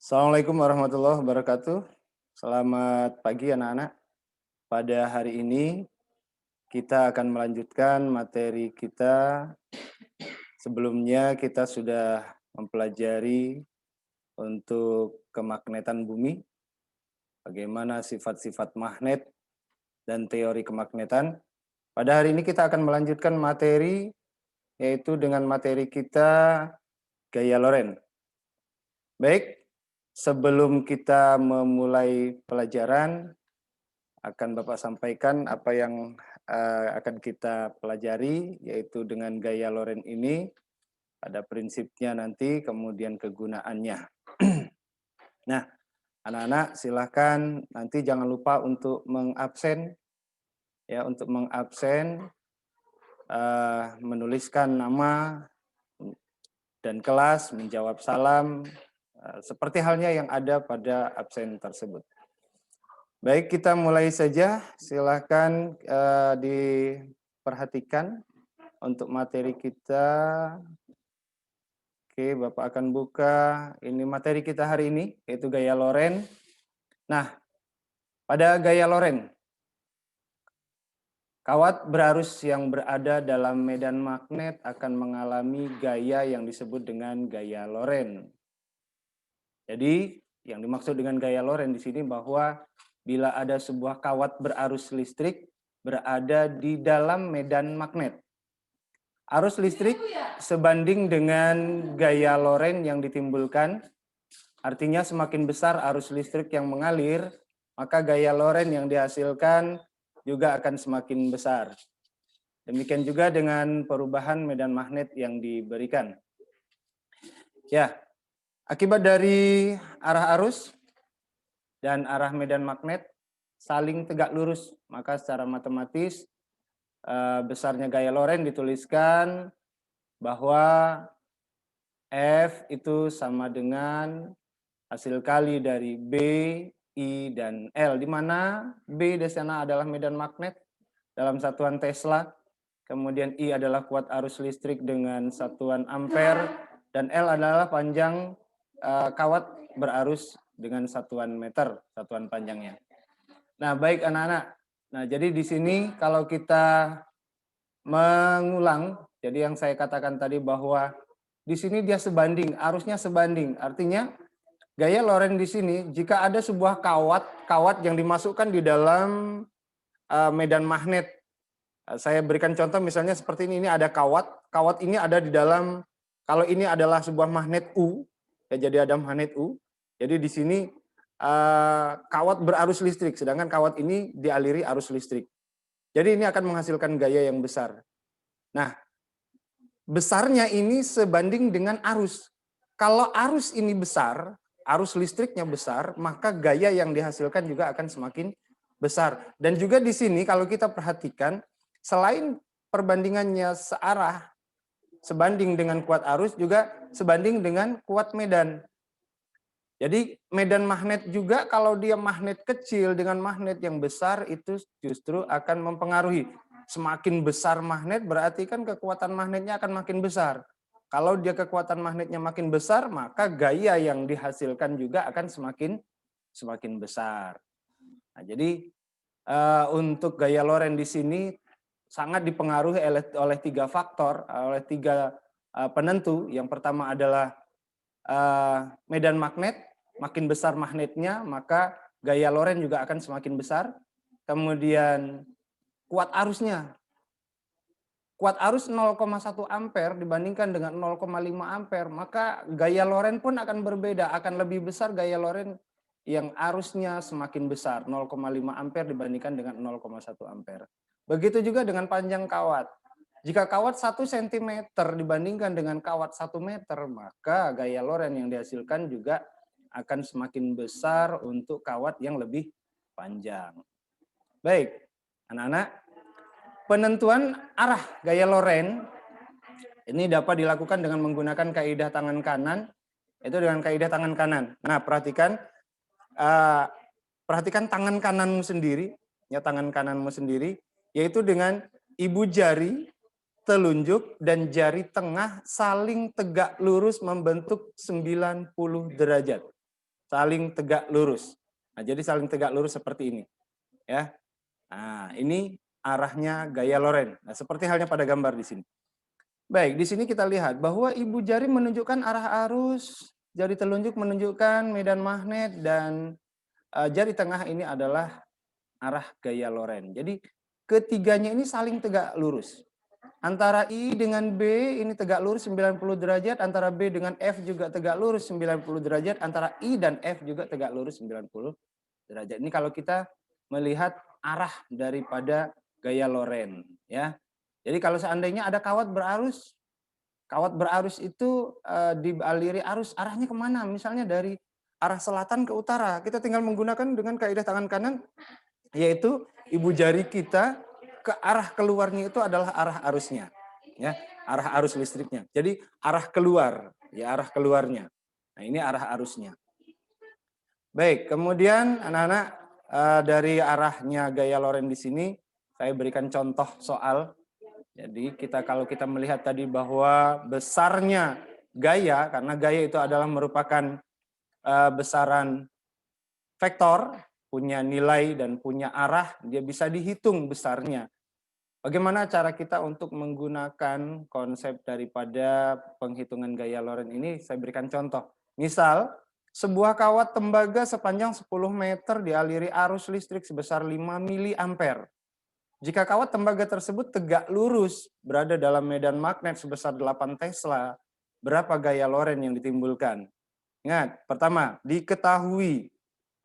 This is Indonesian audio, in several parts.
Assalamualaikum warahmatullahi wabarakatuh. Selamat pagi anak-anak. Pada hari ini kita akan melanjutkan materi kita. Sebelumnya kita sudah mempelajari untuk kemagnetan bumi, bagaimana sifat-sifat magnet dan teori kemagnetan. Pada hari ini kita akan melanjutkan materi, yaitu dengan materi kita gaya Lorentz. Baik, sebelum kita memulai pelajaran, akan Bapak sampaikan apa yang akan kita pelajari, yaitu dengan gaya Lorentz ini, ada prinsipnya nanti, kemudian kegunaannya. Nah, anak-anak silahkan nanti jangan lupa untuk mengabsen, ya, untuk mengabsen, menuliskan nama dan kelas, menjawab salam, seperti halnya yang ada pada absen tersebut. Baik, kita mulai saja. Silahkan diperhatikan untuk materi kita. Oke, Bapak akan buka. Ini materi kita hari ini, yaitu gaya Lorentz. Nah, pada gaya Lorentz, kawat berarus yang berada dalam medan magnet akan mengalami gaya yang disebut dengan gaya Lorentz. Jadi, yang dimaksud dengan gaya Lorentz di sini bahwa bila ada sebuah kawat berarus listrik berada di dalam medan magnet, arus listrik sebanding dengan gaya Lorentz yang ditimbulkan. Artinya semakin besar arus listrik yang mengalir, maka gaya Lorentz yang dihasilkan juga akan semakin besar. Demikian juga dengan perubahan medan magnet yang diberikan. Ya, akibat dari arah arus dan arah medan magnet saling tegak lurus, maka secara matematis besarnya gaya Lorentz dituliskan bahwa F itu sama dengan hasil kali dari B, I, dan L, di mana B di sana adalah medan magnet dalam satuan Tesla, kemudian I adalah kuat arus listrik dengan satuan ampere, dan L adalah panjang kawat berarus dengan satuan meter, satuan panjangnya. Nah, baik anak-anak. Nah, jadi di sini kalau kita mengulang, jadi yang saya katakan tadi bahwa di sini dia sebanding, arusnya sebanding. Artinya gaya Lorentz di sini, jika ada sebuah kawat yang dimasukkan di dalam medan magnet. Saya berikan contoh misalnya seperti ini ada kawat ini ada di dalam, kalau ini adalah sebuah magnet U, ya, jadi ada magnet U. Jadi di sini kawat berarus listrik, sedangkan kawat ini dialiri arus listrik. Jadi ini akan menghasilkan gaya yang besar. Nah, besarnya ini sebanding dengan arus. Kalau arus ini besar, arus listriknya besar, maka gaya yang dihasilkan juga akan semakin besar. Dan juga di sini kalau kita perhatikan, selain perbandingannya searah, sebanding dengan kuat arus, juga sebanding dengan kuat medan. Jadi medan magnet juga kalau dia magnet kecil dengan magnet yang besar itu justru akan mempengaruhi. Semakin besar magnet berarti kan kekuatan magnetnya akan makin besar. Kalau dia kekuatan magnetnya makin besar, maka gaya yang dihasilkan juga akan semakin besar. Nah, jadi untuk gaya Lorentz di sini sangat dipengaruhi oleh tiga faktor, oleh tiga penentu. Yang pertama adalah medan magnet, makin besar magnetnya, maka gaya Lorentz juga akan semakin besar. Kemudian kuat arusnya. Kuat arus 0,1 ampere dibandingkan dengan 0,5 ampere, maka gaya Lorentz pun akan berbeda, akan lebih besar gaya Lorentz yang arusnya semakin besar, 0,5 ampere dibandingkan dengan 0,1 ampere. Begitu juga dengan panjang kawat. Jika kawat 1 cm dibandingkan dengan kawat 1 meter, maka gaya Lorentz yang dihasilkan juga akan semakin besar untuk kawat yang lebih panjang. Baik, anak-anak, penentuan arah gaya Lorentz ini dapat dilakukan dengan menggunakan kaidah tangan kanan, itu dengan kaidah tangan kanan. Nah, perhatikan tangan kananmu sendiri, ya, tangan kananmu sendiri, yaitu dengan ibu jari, telunjuk, dan jari tengah saling tegak lurus membentuk 90 derajat. saling tegak lurus. Nah, jadi saling tegak lurus seperti ini, ya. Nah, ini arahnya gaya Loren. Nah, seperti halnya pada gambar di sini. Baik, di sini kita lihat bahwa ibu jari menunjukkan arah arus, jari telunjuk menunjukkan medan magnet, dan jari tengah ini adalah arah gaya Loren. Jadi ketiganya ini saling tegak lurus. Antara I dengan B ini tegak lurus 90 derajat, antara B dengan F juga tegak lurus 90 derajat, antara I dan F juga tegak lurus 90 derajat. Ini kalau kita melihat arah daripada gaya Loren, ya. Jadi kalau seandainya ada kawat berarus itu dialiri arus, arahnya kemana? Misalnya dari arah selatan ke utara, kita tinggal menggunakan dengan kaidah tangan kanan, yaitu ibu jari kita ke arah keluarnya itu adalah arah arusnya, ya, arah arus listriknya. Jadi arah keluar, ya, arah keluarnya. Nah, ini arah arusnya. Baik, kemudian anak-anak dari arahnya gaya Loren di sini saya berikan contoh soal. Jadi kalau kita melihat tadi bahwa besarnya gaya, karena gaya itu adalah merupakan besaran vektor, punya nilai dan punya arah, dia bisa dihitung besarnya. Bagaimana cara kita untuk menggunakan konsep daripada penghitungan gaya Loren ini? Saya berikan contoh. Misal, sebuah kawat tembaga sepanjang 10 meter dialiri arus listrik sebesar 5 miliampere. Jika kawat tembaga tersebut tegak lurus berada dalam medan magnet sebesar 8 Tesla, berapa gaya Loren yang ditimbulkan? Ingat, pertama, diketahui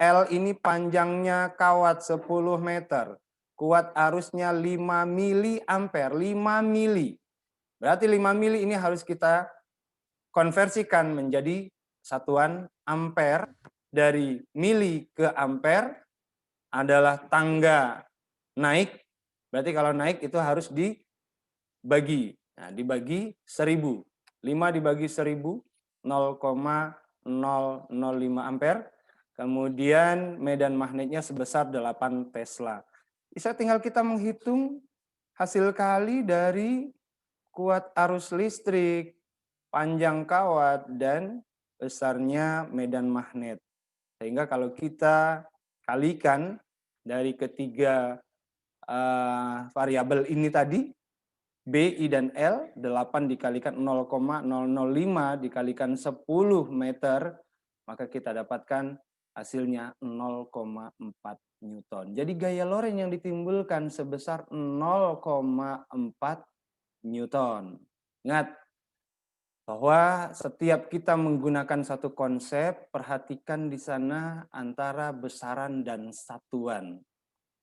L ini panjangnya kawat 10 meter. Kuat arusnya 5 miliampere, 5 mili. Berarti 5 mili ini harus kita konversikan menjadi satuan ampere. Dari mili ke ampere adalah tangga naik. Berarti kalau naik itu harus dibagi. Nah, dibagi 1000. 5 dibagi 1000, 0,005 ampere. Kemudian medan magnetnya sebesar 8 Tesla. Bisa tinggal kita menghitung hasil kali dari kuat arus listrik, panjang kawat, dan besarnya medan magnet. Sehingga kalau kita kalikan dari ketiga variabel ini tadi, B, I, dan L, 8 dikalikan 0,005 dikalikan 10 meter, maka kita dapatkan hasilnya 0,4 Newton. Jadi gaya Loren yang ditimbulkan sebesar 0,4 Newton. Ingat bahwa setiap kita menggunakan satu konsep, perhatikan di sana antara besaran dan satuan.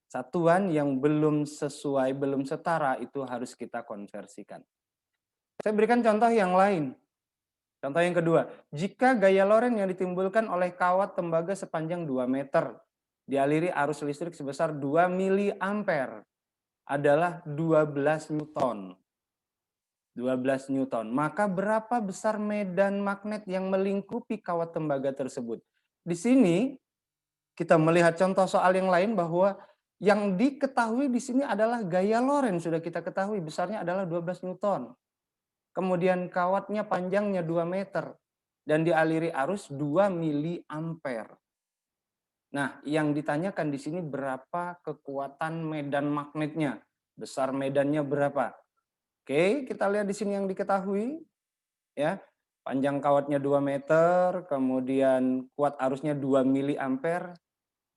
Satuan yang belum sesuai, belum setara itu harus kita konversikan. Saya berikan contoh yang lain. Contoh yang kedua, jika gaya Loren yang ditimbulkan oleh kawat tembaga sepanjang 2 meter dialiri arus listrik sebesar 2 miliampere adalah 12 Newton. 12 Newton. Maka berapa besar medan magnet yang melingkupi kawat tembaga tersebut? Di sini kita melihat contoh soal yang lain bahwa yang diketahui di sini adalah gaya Loren, sudah kita ketahui besarnya adalah 12 Newton. Kemudian kawatnya panjangnya 2 meter dan dialiri arus 2 miliampere. Nah, yang ditanyakan di sini berapa kekuatan medan magnetnya? Besar medannya berapa? Oke, kita lihat di sini yang diketahui, ya. Panjang kawatnya 2 meter, kemudian kuat arusnya 2 miliampere,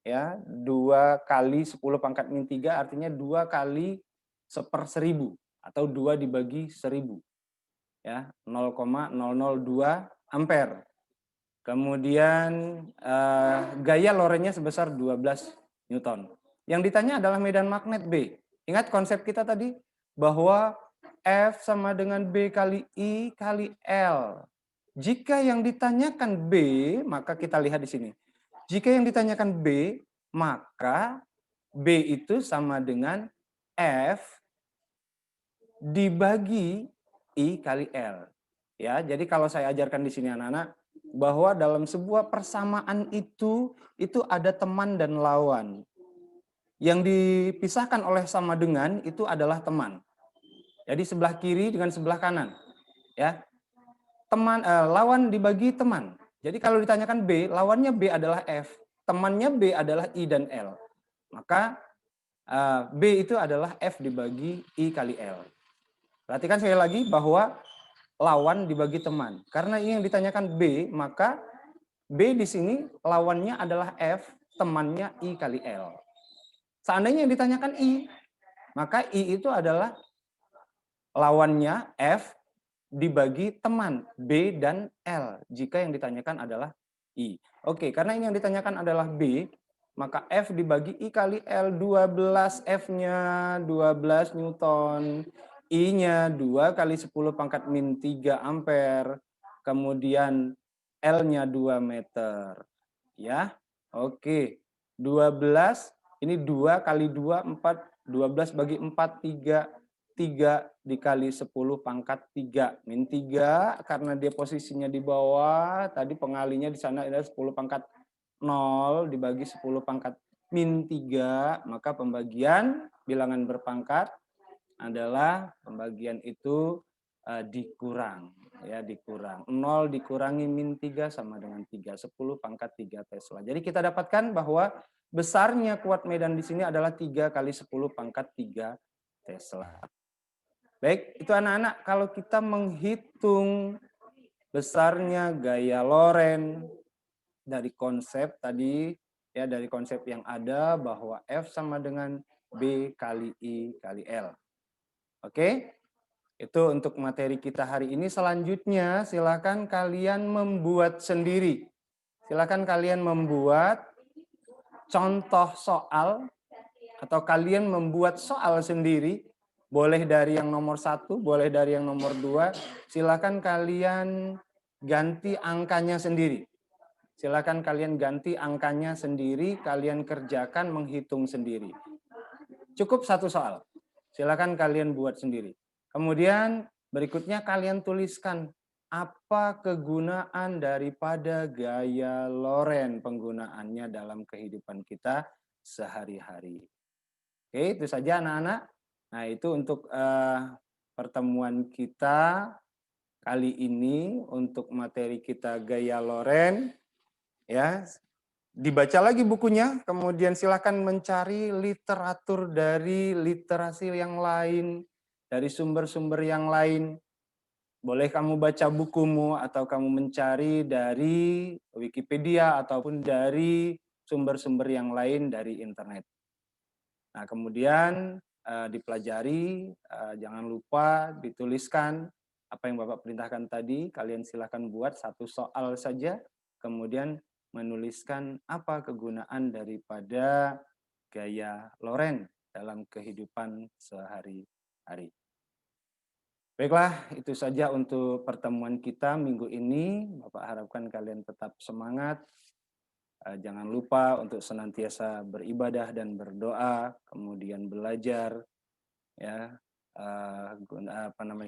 ya. 2 kali 10 pangkat min 3 artinya 2 kali 1/1000 atau 2 dibagi 1000. Ya, 0,002 ampere. Kemudian gaya Lorennya sebesar 12 Newton. Yang ditanya adalah medan magnet B. Ingat konsep kita tadi bahwa F sama dengan B kali I kali L. Jika yang ditanyakan B, maka kita lihat di sini. Jika yang ditanyakan B, maka B itu sama dengan F dibagi I kali L. Ya, jadi kalau saya ajarkan di sini anak-anak bahwa dalam sebuah persamaan itu ada teman dan lawan. Yang dipisahkan oleh sama dengan itu adalah teman. Jadi sebelah kiri dengan sebelah kanan. Ya. Lawan dibagi teman. Jadi kalau ditanyakan B, lawannya B adalah F, temannya B adalah I dan L. Maka B itu adalah F dibagi I kali L. Perhatikan sekali lagi bahwa lawan dibagi teman. Karena ini yang ditanyakan B, maka B di sini lawannya adalah F, temannya I kali L. Seandainya yang ditanyakan I, maka I itu adalah lawannya F dibagi teman B dan L jika yang ditanyakan adalah I. Oke, karena ini yang ditanyakan adalah B, maka F dibagi I kali L 12 F-nya 12 Newton, I-nya 2 kali 10 pangkat min 3 ampere, kemudian L-nya 2 meter. Ya, oke. 12, ini 2 kali 2, 4, 12 bagi 4, 3 dikali 10 pangkat 3 min 3 karena dia posisinya di bawah, tadi pengalinya di sana adalah 10 pangkat 0 dibagi 10 pangkat min 3, maka pembagian bilangan berpangkat adalah pembagian itu dikurang, ya dikurang. 0 dikurangi min 3 sama dengan 3, 10 pangkat 3 Tesla. Jadi kita dapatkan bahwa besarnya kuat medan di sini adalah 3 kali 10 pangkat 3 Tesla. Baik, itu anak-anak kalau kita menghitung besarnya gaya Loren dari konsep tadi, ya dari konsep yang ada bahwa F sama dengan B kali I kali L. Oke, itu untuk materi kita hari ini. Selanjutnya silakan kalian membuat sendiri. Silakan kalian membuat contoh soal atau kalian membuat soal sendiri. Boleh dari yang nomor 1, boleh dari yang nomor 2. Silakan kalian ganti angkanya sendiri. Silakan kalian ganti angkanya sendiri, kalian kerjakan menghitung sendiri. Cukup satu soal. Silakan kalian buat sendiri. Kemudian berikutnya kalian tuliskan apa kegunaan daripada gaya Loren penggunaannya dalam kehidupan kita sehari-hari. Oke, itu saja anak-anak. Nah, itu untuk pertemuan kita kali ini untuk materi kita gaya Loren. Ya, dibaca lagi bukunya, kemudian silakan mencari literatur dari literasi yang lain, dari sumber-sumber yang lain. Boleh kamu baca bukumu atau kamu mencari dari Wikipedia ataupun dari sumber-sumber yang lain dari internet. Nah, kemudian dipelajari, jangan lupa dituliskan apa yang Bapak perintahkan tadi, kalian silakan buat satu soal saja, kemudian menuliskan apa kegunaan daripada gaya Loren dalam kehidupan sehari-hari. Baiklah, itu saja untuk pertemuan kita minggu ini. Bapak harapkan kalian tetap semangat. Jangan lupa untuk senantiasa beribadah dan berdoa, kemudian belajar, ya,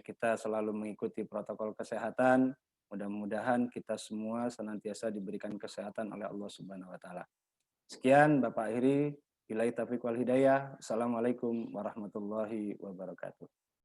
kita selalu mengikuti protokol kesehatan. Mudah-mudahan kita semua senantiasa diberikan kesehatan oleh Allah Subhanahu Wa Taala. Sekian Bapak akhiri. Billahi taufiq wal hidayah. Assalamualaikum warahmatullahi wabarakatuh.